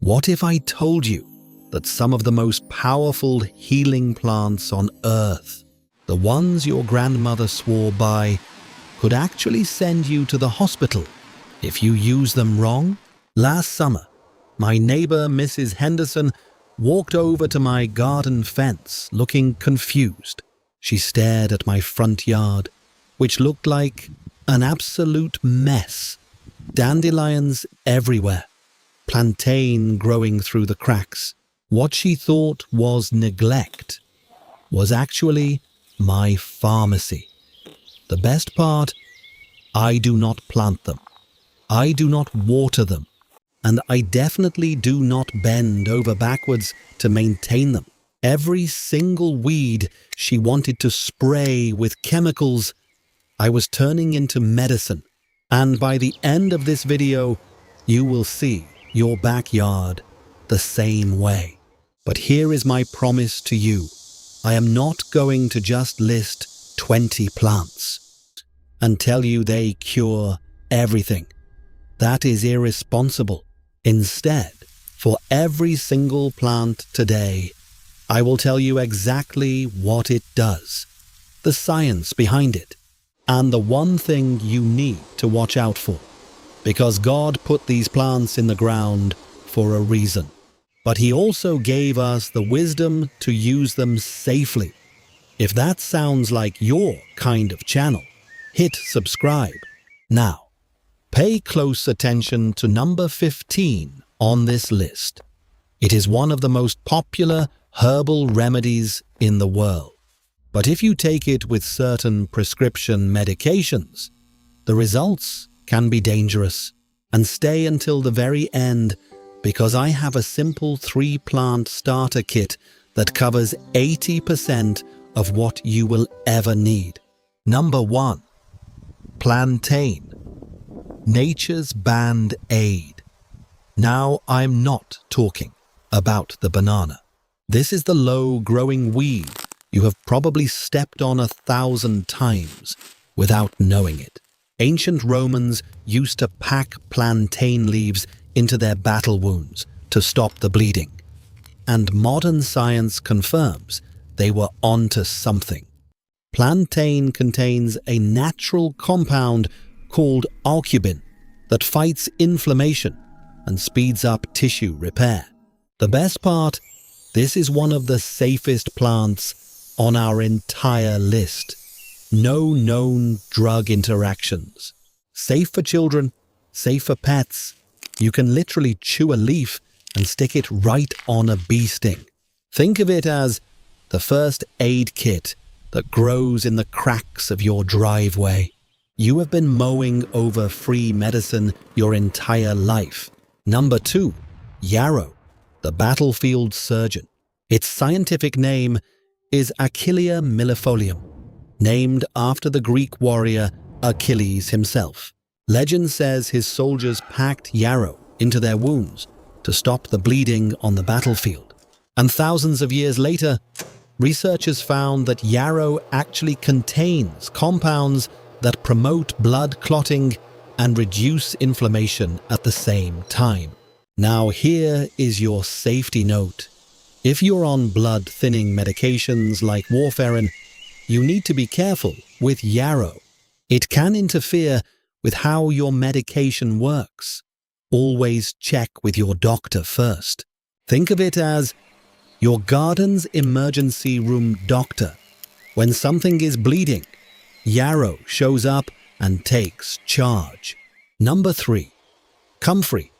What if I told you that some of the most powerful healing plants on earth, the ones your grandmother swore by, could actually send you to the hospital if you use them wrong? Last summer, my neighbor Mrs. Henderson walked over to my garden fence looking confused. She stared at my front yard, which looked like an absolute mess. Dandelions everywhere, plantain growing through the cracks. What she thought was neglect was actually my pharmacy. The best part, I do not plant them. I do not water them. And I definitely do not bend over backwards to maintain them. Every single weed she wanted to spray with chemicals, I was turning into medicine. And by the end of this video, you will see your backyard the same way. But here is my promise to you. I am not going to just list 20 plants and tell you they cure everything. That is irresponsible. Instead, for every single plant today, I will tell you exactly what it does, the science behind it, and the one thing you need to watch out for, because God put these plants in the ground for a reason. But He also gave us the wisdom to use them safely. If that sounds like your kind of channel, hit subscribe. Now, pay close attention to number 15 on this list. It is one of the most popular herbal remedies in the world. But if you take it with certain prescription medications, the results can be dangerous. And stay until the very end, because I have a simple 3-plant starter kit that covers 80% of what you will ever need. Number 1. Plantain, nature's band-aid. Now, I'm not talking about the banana. This is the low-growing weed you have probably stepped on 1,000 times without knowing it. Ancient Romans used to pack plantain leaves into their battle wounds to stop the bleeding. And modern science confirms they were onto something. Plantain contains a natural compound called aucubin that fights inflammation and speeds up tissue repair. The best part, this is one of the safest plants on our entire list. No known drug interactions. Safe for children, safe for pets. You can literally chew a leaf and stick it right on a bee sting. Think of it as the first aid kit that grows in the cracks of your driveway. You have been mowing over free medicine your entire life. Number 2, Yarrow, the battlefield surgeon. Its scientific name is Achillea millefolium, named after the Greek warrior Achilles himself. Legend says his soldiers packed yarrow into their wounds to stop the bleeding on the battlefield. And thousands of years later, researchers found that yarrow actually contains compounds that promote blood clotting and reduce inflammation at the same time. Now here is your safety note. If you're on blood-thinning medications like warfarin, you need to be careful with yarrow. It can interfere with how your medication works. Always check with your doctor first. Think of it as your garden's emergency room doctor. When something is bleeding, yarrow shows up and takes charge. Number 3, Comfrey,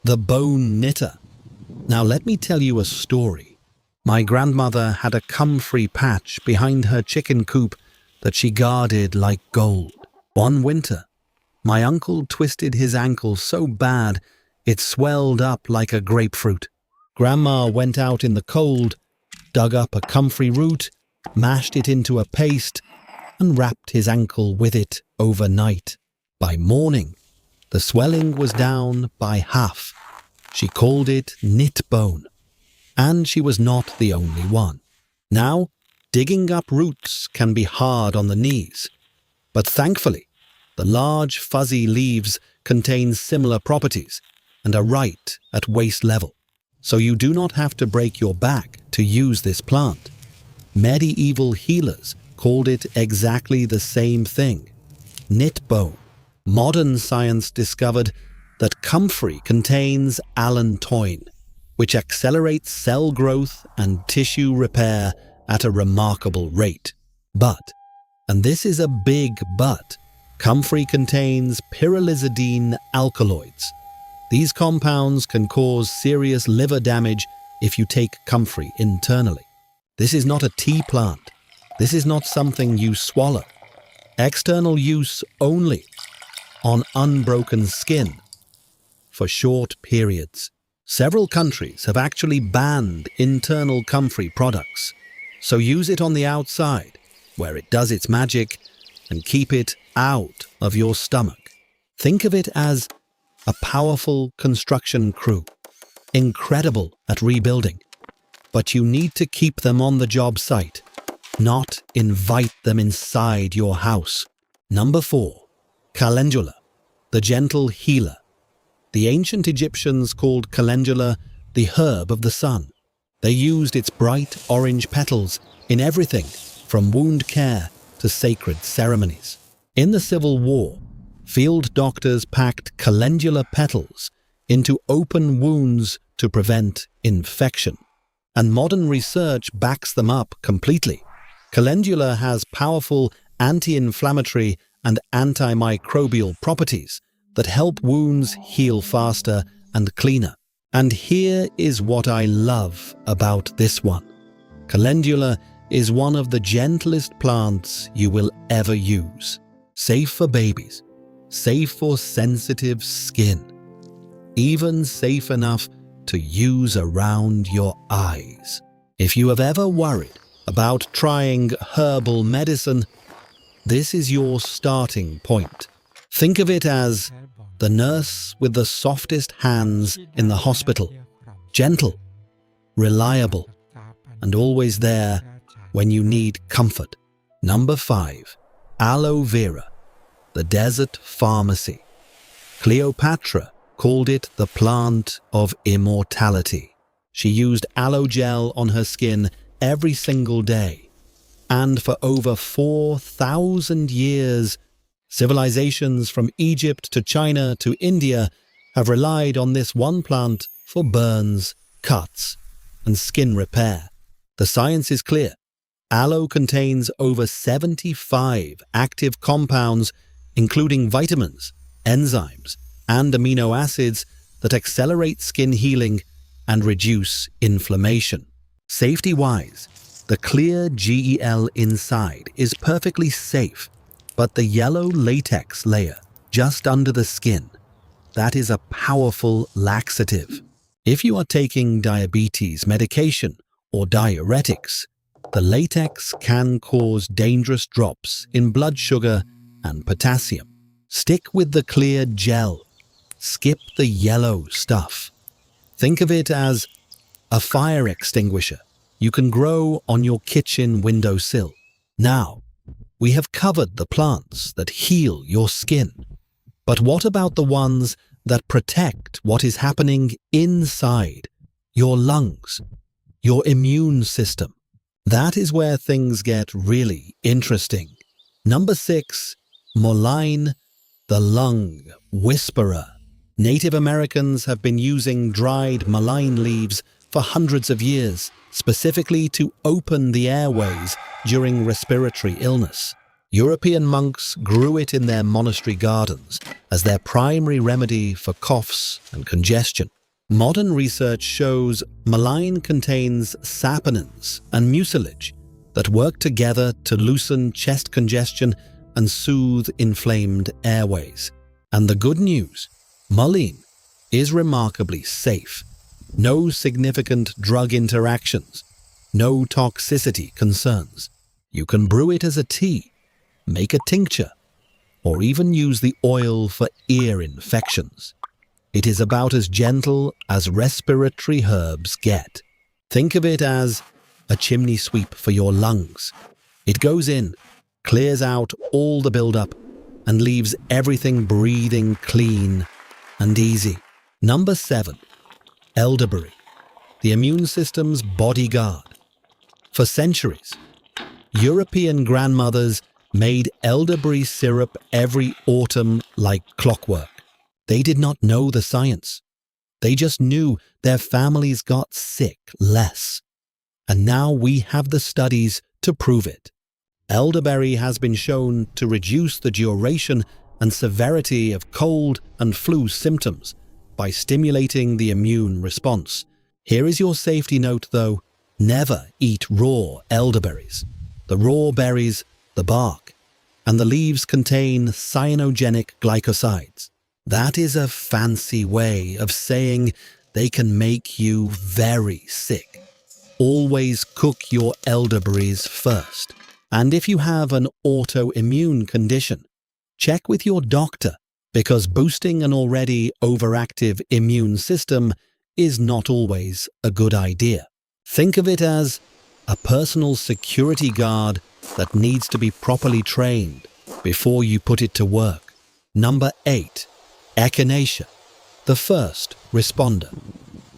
the bone knitter. Now let me tell you a story. My grandmother had a comfrey patch behind her chicken coop that she guarded like gold. One winter, my uncle twisted his ankle so bad it swelled up like a grapefruit. Grandma went out in the cold, dug up a comfrey root, mashed it into a paste, and wrapped his ankle with it overnight. By morning, the swelling was down by half. She called it knit bone, and she was not the only one. Now, digging up roots can be hard on the knees, but thankfully, the large fuzzy leaves contain similar properties and are right at waist level. so you do not have to break your back to use this plant. Medieval healers called it exactly the same thing, knit bone. Modern science discovered that comfrey contains allantoin, which accelerates cell growth and tissue repair at a remarkable rate. But, and this is a big but, comfrey contains pyrrolizidine alkaloids. These compounds can cause serious liver damage if you take comfrey internally. This is not a tea plant. This is not something you swallow. External use only, on unbroken skin, for short periods. Several countries have actually banned internal comfrey products, so use it on the outside, where it does its magic, and keep it out of your stomach. Think of it as a powerful construction crew, incredible at rebuilding, but you need to keep them on the job site, not invite them inside your house. Number 4. Calendula, the gentle healer. The ancient Egyptians called calendula the herb of the sun. They used its bright orange petals in everything from wound care to sacred ceremonies. In the Civil War, field doctors packed calendula petals into open wounds to prevent infection, and modern research backs them up completely. Calendula has powerful anti-inflammatory and antimicrobial properties that help wounds heal faster and cleaner. And here is what I love about this one. Calendula is one of the gentlest plants you will ever use. Safe for babies, safe for sensitive skin, even safe enough to use around your eyes. If you have ever worried about trying herbal medicine, this is your starting point. Think of it as the nurse with the softest hands in the hospital, gentle, reliable, and always there when you need comfort. Number 5. Aloe Vera, the desert pharmacy. Cleopatra called it the plant of immortality. She used aloe gel on her skin every single day, and for over 4,000 years, civilizations from Egypt to China to India have relied on this one plant for burns, cuts, and skin repair. The science is clear. Aloe contains over 75 active compounds, including vitamins, enzymes, and amino acids that accelerate skin healing and reduce inflammation. Safety-wise, the clear gel inside is perfectly safe, but the yellow latex layer just under the skin, that is a powerful laxative. If you are taking diabetes medication or diuretics, the latex can cause dangerous drops in blood sugar and potassium. Stick with the clear gel. Skip the yellow stuff. Think of it as a fire extinguisher you can grow on your kitchen windowsill. Now, we have covered the plants that heal your skin. But what about the ones that protect what is happening inside your lungs, your immune system? That is where things get really interesting. Number 6, Mullein, the lung whisperer. Native Americans have been using dried mullein leaves for hundreds of years, specifically to open the airways during respiratory illness. European monks grew it in their monastery gardens as their primary remedy for coughs and congestion. Modern research shows mullein contains saponins and mucilage that work together to loosen chest congestion and soothe inflamed airways. And the good news, mullein is remarkably safe. No significant drug interactions, no toxicity concerns. You can brew it as a tea, make a tincture, or even use the oil for ear infections. It is about as gentle as respiratory herbs get. Think of it as a chimney sweep for your lungs. It goes in, clears out all the buildup, and leaves everything breathing clean and easy. Number 7. Elderberry, the immune system's bodyguard. For centuries, European grandmothers made elderberry syrup every autumn like clockwork. They did not know the science. They just knew their families got sick less. And now we have the studies to prove it. Elderberry has been shown to reduce the duration and severity of cold and flu symptoms by stimulating the immune response. Here is your safety note though: never eat raw elderberries. The raw berries, the bark, and the leaves contain cyanogenic glycosides. That is a fancy way of saying they can make you very sick. Always cook your elderberries first. And if you have an autoimmune condition, check with your doctor, because boosting an already overactive immune system is not always a good idea. Think of it as a personal security guard that needs to be properly trained before you put it to work. Number 8. Echinacea, the first responder.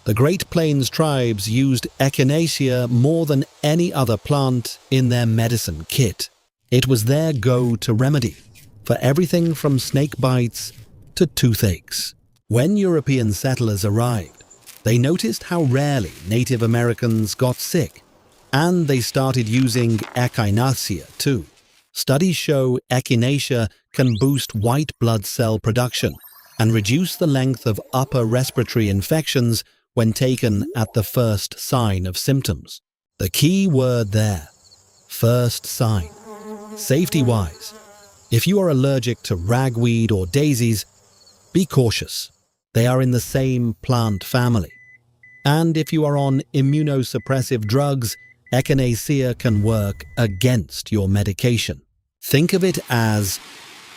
The Great Plains tribes used Echinacea more than any other plant in their medicine kit. It was their go-to remedy for everything from snake bites to toothaches. When European settlers arrived, they noticed how rarely Native Americans got sick, and they started using Echinacea too. Studies show Echinacea can boost white blood cell production and reduce the length of upper respiratory infections when taken at the first sign of symptoms. The key word there: first sign. Safety-wise, if you are allergic to ragweed or daisies, be cautious. They are in the same plant family. And if you are on immunosuppressive drugs, Echinacea can work against your medication. Think of it as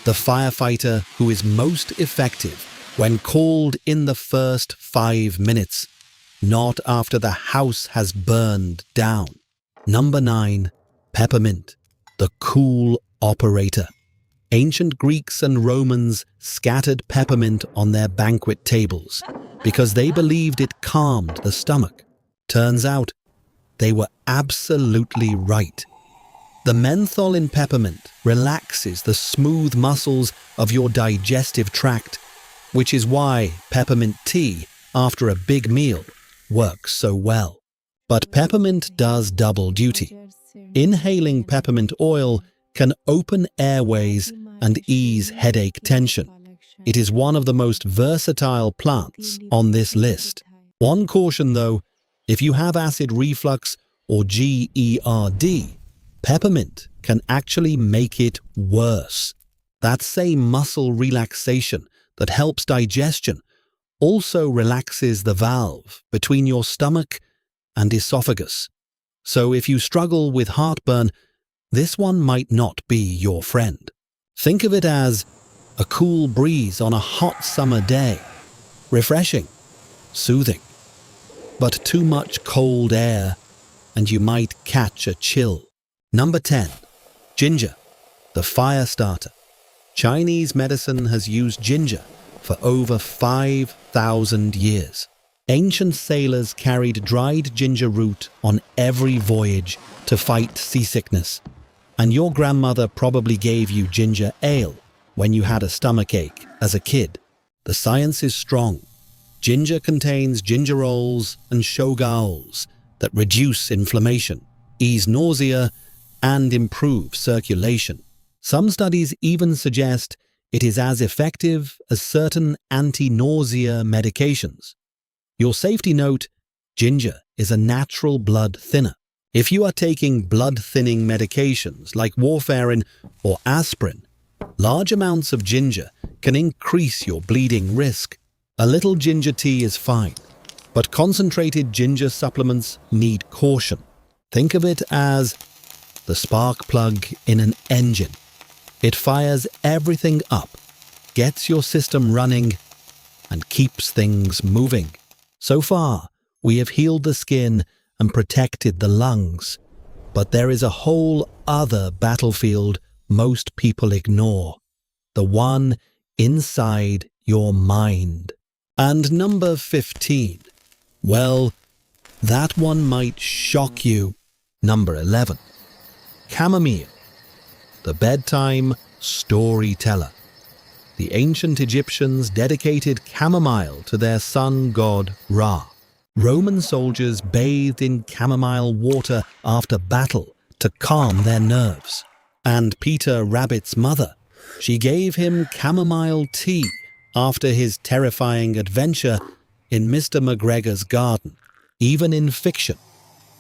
the firefighter who is most effective when called in the first 5 minutes, not after the house has burned down. Number 9. Peppermint, the cool operator. Ancient Greeks and Romans scattered peppermint on their banquet tables because they believed it calmed the stomach. Turns out, they were absolutely right. The menthol in peppermint relaxes the smooth muscles of your digestive tract, which is why peppermint tea after a big meal works so well. But peppermint does double duty. Inhaling peppermint oil can open airways and ease headache tension. It is one of the most versatile plants on this list. One caution though: if you have acid reflux or GERD, peppermint can actually make it worse. That same muscle relaxation that helps digestion also relaxes the valve between your stomach and esophagus. So if you struggle with heartburn, this one might not be your friend. Think of it as a cool breeze on a hot summer day. Refreshing, soothing. But too much cold air and you might catch a chill. Number 10. Ginger, the fire starter. Chinese medicine has used ginger for over 5,000 years. Ancient sailors carried dried ginger root on every voyage to fight seasickness. And your grandmother probably gave you ginger ale when you had a stomachache as a kid. The science is strong. Ginger contains gingerols and shogaols that reduce inflammation, ease nausea, and improve circulation. Some studies even suggest it is as effective as certain anti-nausea medications. Your safety note: ginger is a natural blood thinner. If you are taking blood-thinning medications like warfarin or aspirin, large amounts of ginger can increase your bleeding risk. A little ginger tea is fine, but concentrated ginger supplements need caution. Think of it as the spark plug in an engine. It fires everything up, gets your system running, and keeps things moving. So far, we have healed the skin and protected the lungs, but there is a whole other battlefield most people ignore, the one inside your mind. And number 15. Well, That one might shock you. Number 11. Chamomile, the bedtime storyteller. The ancient Egyptians dedicated chamomile to their sun god Ra. Roman soldiers bathed in chamomile water after battle to calm their nerves. And Peter Rabbit's mother, she gave him chamomile tea after his terrifying adventure in Mr. McGregor's garden. Even in fiction,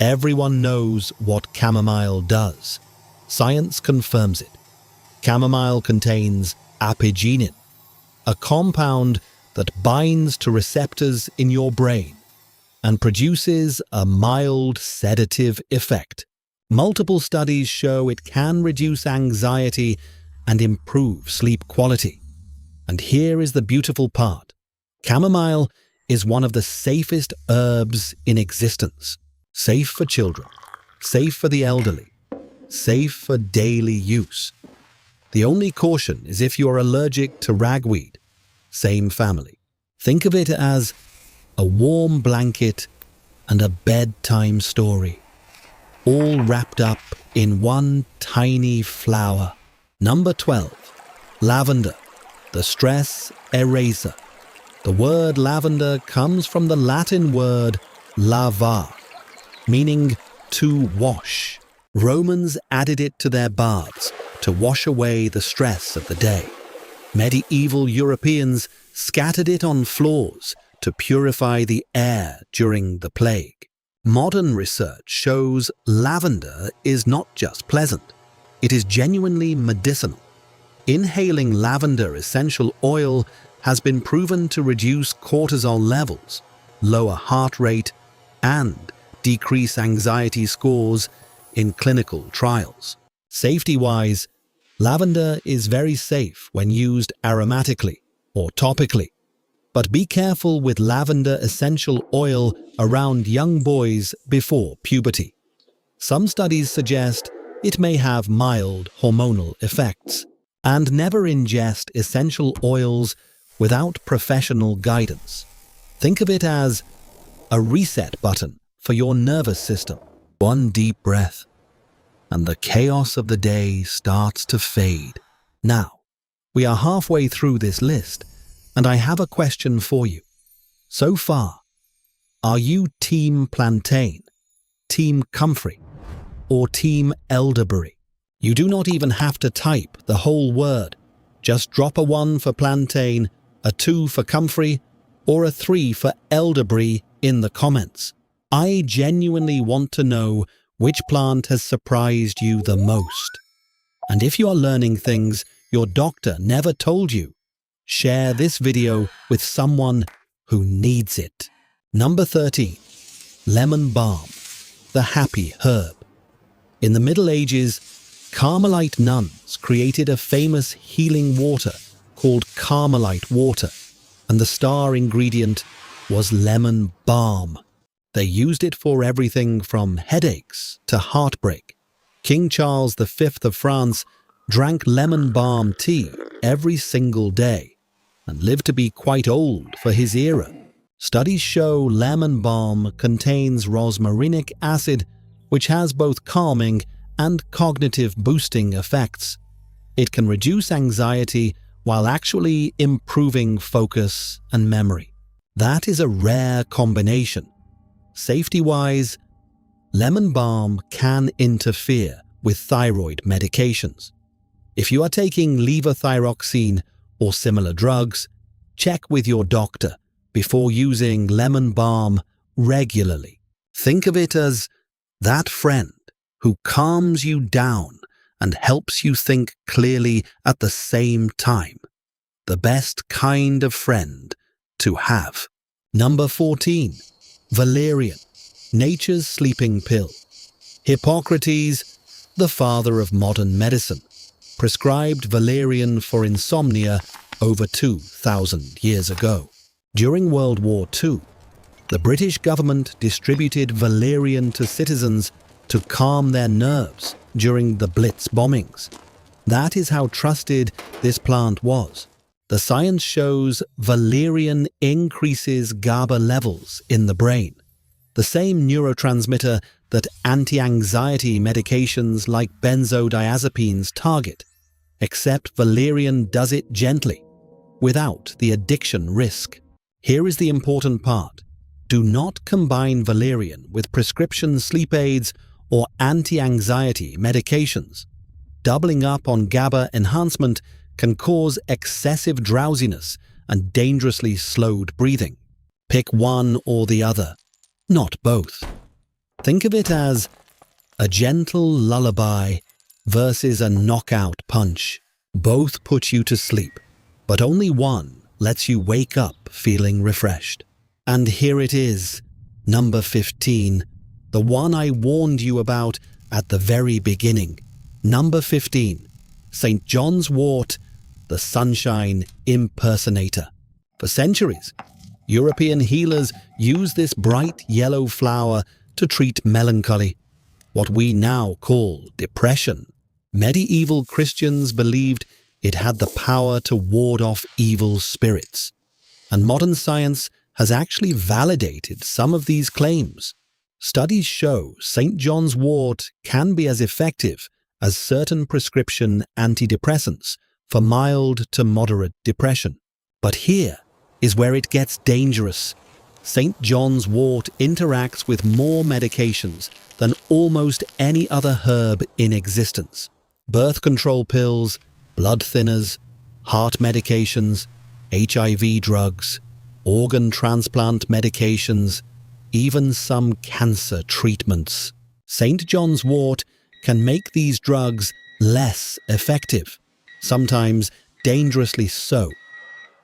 everyone knows what chamomile does. Science confirms it. Chamomile contains apigenin, a compound that binds to receptors in your brain and produces a mild sedative effect. Multiple studies show it can reduce anxiety and improve sleep quality. And here is the beautiful part. Chamomile is one of the safest herbs in existence. Safe for children, safe for the elderly, safe for daily use. The only caution is if you're allergic to ragweed. Same family. Think of it as a warm blanket and a bedtime story, all wrapped up in one tiny flower. Number 12. Lavender, the stress eraser. The word lavender comes from the Latin word lava, meaning to wash. Romans added it to their baths to wash away the stress of the day. Medieval Europeans scattered it on floors to purify the air during the plague. Modern research shows lavender is not just pleasant, it is genuinely medicinal. Inhaling lavender essential oil has been proven to reduce cortisol levels, lower heart rate, and decrease anxiety scores in clinical trials. Safety-wise, lavender is very safe when used aromatically or topically. But be careful with lavender essential oil around young boys before puberty. Some studies suggest it may have mild hormonal effects. And never ingest essential oils without professional guidance. Think of it as a reset button for your nervous system. One deep breath, and the chaos of the day starts to fade. Now, we are halfway through this list, and I have a question for you. So far, are you Team Plantain, Team Comfrey, or Team Elderberry? You do not even have to type the whole word. Just drop a 1 for Plantain, a 2 for Comfrey, or a 3 for Elderberry in the comments. I genuinely want to know which plant has surprised you the most. And if you are learning things your doctor never told you, share this video with someone who needs it. Number 13. Lemon balm, the happy herb. In the Middle Ages, Carmelite nuns created a famous healing water called Carmelite water, and the star ingredient was lemon balm. They used it for everything from headaches to heartbreak. King Charles V of France drank lemon balm tea every single day and lived to be quite old for his era. Studies show lemon balm contains rosmarinic acid, which has both calming and cognitive boosting effects. It can reduce anxiety while actually improving focus and memory. That is a rare combination. Safety-wise, lemon balm can interfere with thyroid medications. If you are taking levothyroxine or similar drugs, check with your doctor before using lemon balm regularly. Think of it as that friend who calms you down and helps you think clearly at the same time. The best kind of friend to have. Number 14. Valerian, nature's sleeping pill. Hippocrates, the father of modern medicine, prescribed valerian for insomnia over 2,000 years ago. During World War II, the British government distributed valerian to citizens to calm their nerves during the Blitz bombings. That is how trusted this plant was. The science shows valerian increases GABA levels in the brain, the same neurotransmitter that anti-anxiety medications like benzodiazepines target, except Valerian does it gently, without the addiction risk. Here is the important part. Do not combine Valerian with prescription sleep aids or anti-anxiety medications. Doubling up on GABA enhancement can cause excessive drowsiness and dangerously slowed breathing. Pick one or the other, not both. Think of it as a gentle lullaby versus a knockout punch. Both put you to sleep, but only one lets you wake up feeling refreshed. And here it is, number 15, the one I warned you about at the very beginning. Number 15, St. John's Wort, the sunshine impersonator. For centuries, European healers used this bright yellow flower to treat melancholy, what we now call depression. Medieval Christians believed it had the power to ward off evil spirits, and modern science has actually validated some of these claims. Studies show St. John's Wort can be as effective as certain prescription antidepressants for mild to moderate depression. But here is where it gets dangerous. St. John's Wort interacts with more medications than almost any other herb in existence. Birth control pills, blood thinners, heart medications, HIV drugs, organ transplant medications, even some cancer treatments. St. John's Wort can make these drugs less effective, sometimes dangerously so.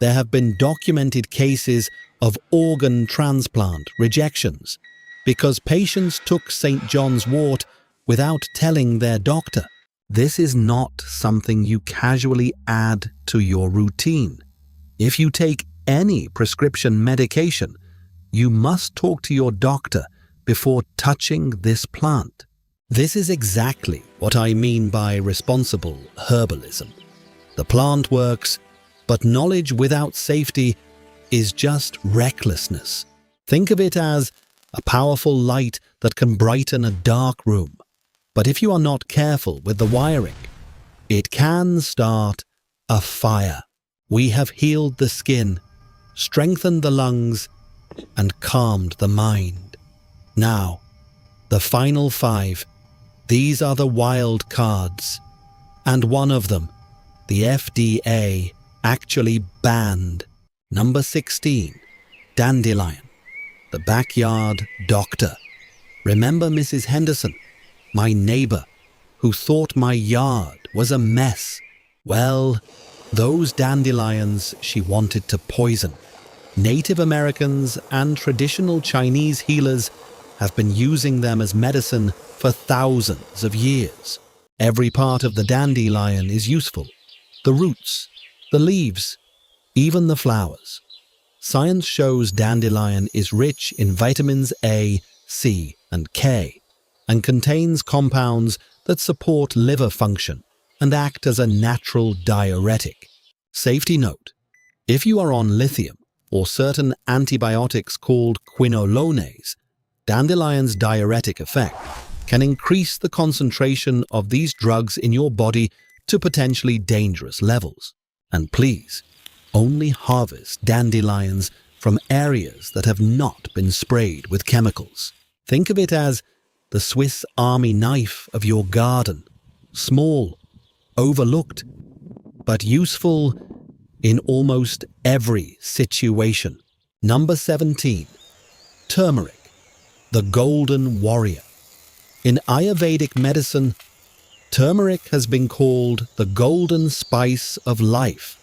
There have been documented cases of organ transplant rejections because patients took St. John's Wort without telling their doctor. This is not something you casually add to your routine. If you take any prescription medication, you must talk to your doctor before touching this plant. This is exactly what I mean by responsible herbalism. The plant works, but knowledge without safety is just recklessness. Think of it as a powerful light that can brighten a dark room. But if you are not careful with the wiring, it can start a fire. We have healed the skin, strengthened the lungs, and calmed the mind. Now, the final 5. These are the wild cards. And one of them, the FDA actually banned. Number 16, Dandelion, the backyard doctor. Remember Mrs. Henderson, my neighbor, who thought my yard was a mess? Well, those dandelions she wanted to poison. Native Americans and traditional Chinese healers have been using them as medicine for thousands of years. Every part of the dandelion is useful. The roots, the leaves, even the flowers. Science shows dandelion is rich in vitamins A, C, and K, and contains compounds that support liver function and act as a natural diuretic. Safety note: if you are on lithium or certain antibiotics called quinolones, dandelion's diuretic effect can increase the concentration of these drugs in your body to potentially dangerous levels. And please, only harvest dandelions from areas that have not been sprayed with chemicals. Think of it as the Swiss Army knife of your garden. Small, overlooked, but useful in almost every situation. Number 17, turmeric, the golden warrior. In Ayurvedic medicine, turmeric has been called the golden spice of life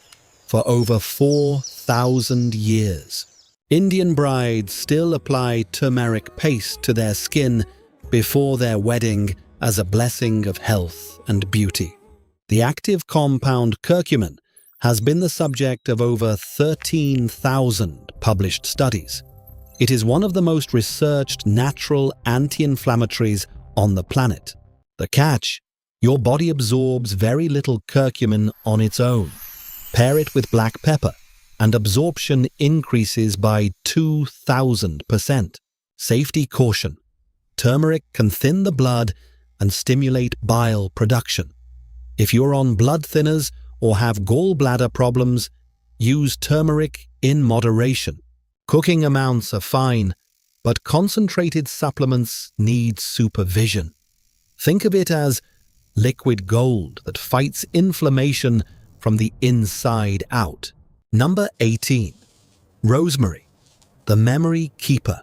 for over 4,000 years. Indian brides still apply turmeric paste to their skin before their wedding as a blessing of health and beauty. The active compound curcumin has been the subject of over 13,000 published studies. It is one of the most researched natural anti-inflammatories on the planet. The catch: your body absorbs very little curcumin on its own. Pair it with black pepper, and absorption increases by 2,000%. Safety caution. Turmeric can thin the blood and stimulate bile production. If you're on blood thinners or have gallbladder problems, use turmeric in moderation. Cooking amounts are fine, but concentrated supplements need supervision. Think of it as liquid gold that fights inflammation from the inside out. Number 18. Rosemary, the memory keeper.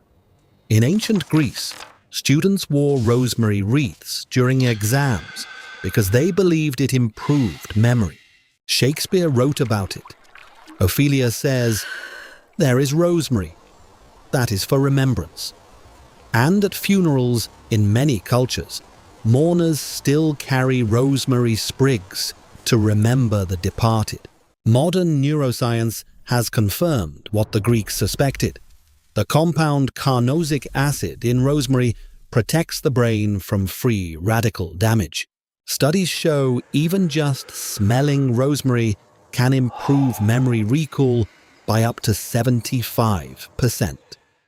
In ancient Greece, students wore rosemary wreaths during exams because they believed it improved memory. Shakespeare wrote about it. Ophelia says, "There is rosemary. That is for remembrance." And at funerals in many cultures, mourners still carry rosemary sprigs to remember the departed. Modern neuroscience has confirmed what the Greeks suspected. The compound carnosic acid in rosemary protects the brain from free radical damage. Studies show even just smelling rosemary can improve memory recall by up to 75%.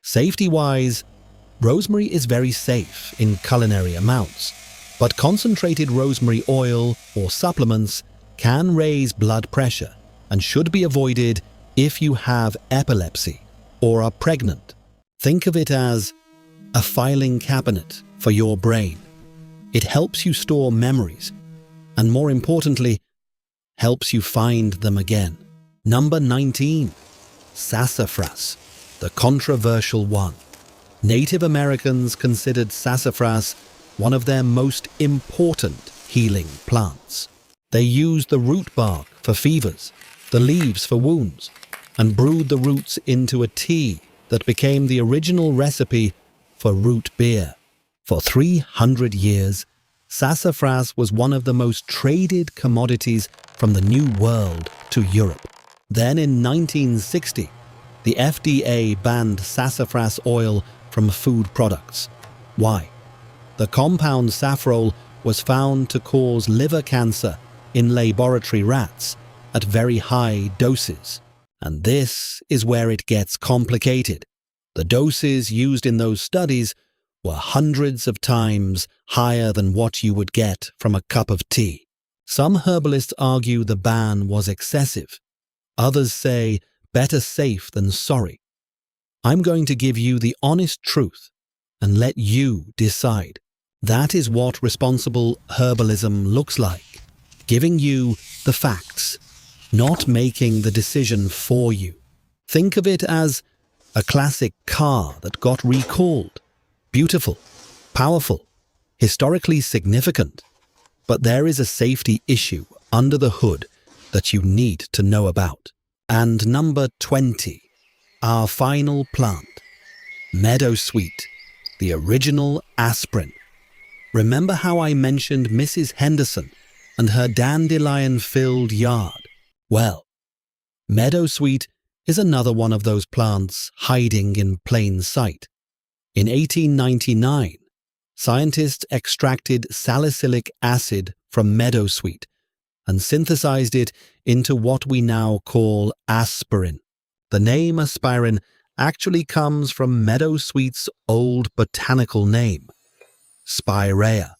Safety-wise, rosemary is very safe in culinary amounts, but concentrated rosemary oil or supplements can raise blood pressure and should be avoided if you have epilepsy or are pregnant. Think of it as a filing cabinet for your brain. It helps you store memories and, more importantly, helps you find them again. Number 19. Sassafras, the controversial one. Native Americans considered sassafras one of their most important healing plants. They used the root bark for fevers, the leaves for wounds, and brewed the roots into a tea that became the original recipe for root beer. For 300 years, sassafras was one of the most traded commodities from the New World to Europe. Then in 1960, the FDA banned sassafras oil from food products. Why? The compound saffrole was found to cause liver cancer in laboratory rats at very high doses. And this is where it gets complicated. The doses used in those studies were hundreds of times higher than what you would get from a cup of tea. Some herbalists argue the ban was excessive. Others say better safe than sorry. I'm going to give you the honest truth and let you decide. That is what responsible herbalism looks like. Giving you the facts, not making the decision for you. Think of it as a classic car that got recalled. Beautiful, powerful, historically significant. But there is a safety issue under the hood that you need to know about. And number 20, our final plant, Meadowsweet, the original aspirin. Remember how I mentioned Mrs. Henderson and her dandelion-filled yard? Well, Meadowsweet is another one of those plants hiding in plain sight. In 1899, scientists extracted salicylic acid from Meadowsweet and synthesized it into what we now call aspirin. The name aspirin actually comes from Meadowsweet's old botanical name, Spirea.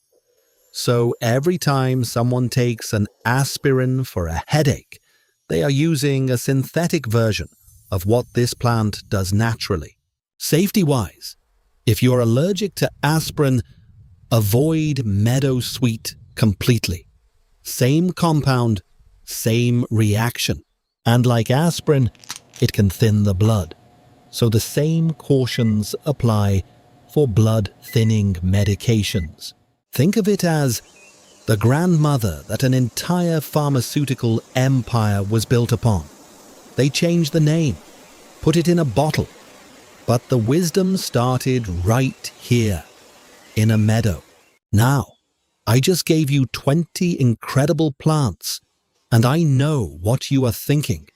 So every time someone takes an aspirin for a headache, they are using a synthetic version of what this plant does naturally. Safety-wise, if you're allergic to aspirin, avoid Meadowsweet completely. Same compound, same reaction. And like aspirin, it can thin the blood. So the same cautions apply for blood-thinning medications. Think of it as the grandmother that an entire pharmaceutical empire was built upon. They changed the name, put it in a bottle, but the wisdom started right here, in a meadow. Now, I just gave you 20 incredible plants, and I know what you are thinking.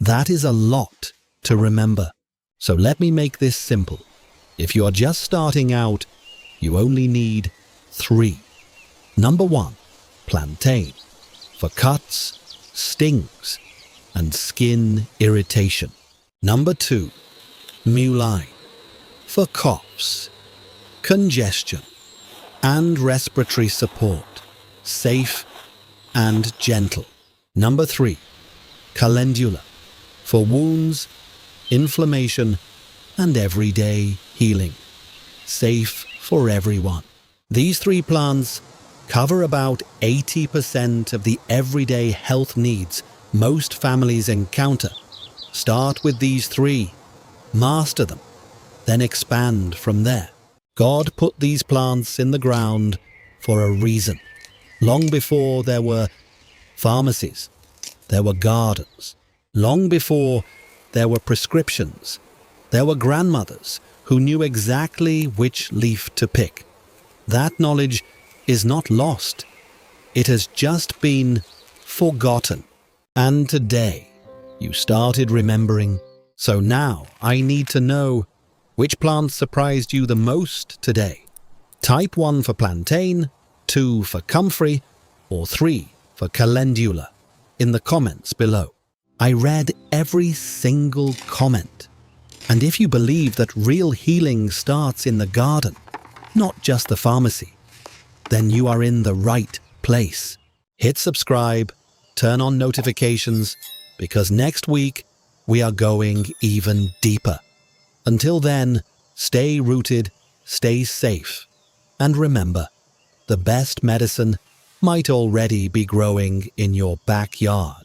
That is a lot to remember. So let me make this simple. If you are just starting out, you only need 3. Number 1, Plantain, for cuts, stings, and skin irritation. Number 2, Mullein, for coughs, congestion, and respiratory support, safe and gentle. Number 3, Calendula, for wounds, inflammation, and everyday healing, safe for everyone. These 3 plants cover about 80% of the everyday health needs most families encounter. Start with these 3, master them, then expand from there. God put these plants in the ground for a reason. Long before there were pharmacies, there were gardens. Long before there were prescriptions, there were grandmothers who knew exactly which leaf to pick. That knowledge is not lost. It has just been forgotten. And today, you started remembering. So now I need to know which plant surprised you the most today. Type 1 for Plantain, 2 for Comfrey, or 3 for Calendula in the comments below. I read every single comment. And if you believe that real healing starts in the garden, not just the pharmacy, then you are in the right place. Hit subscribe, turn on notifications, because next week we are going even deeper. Until then, stay rooted, stay safe, and remember, the best medicine might already be growing in your backyard.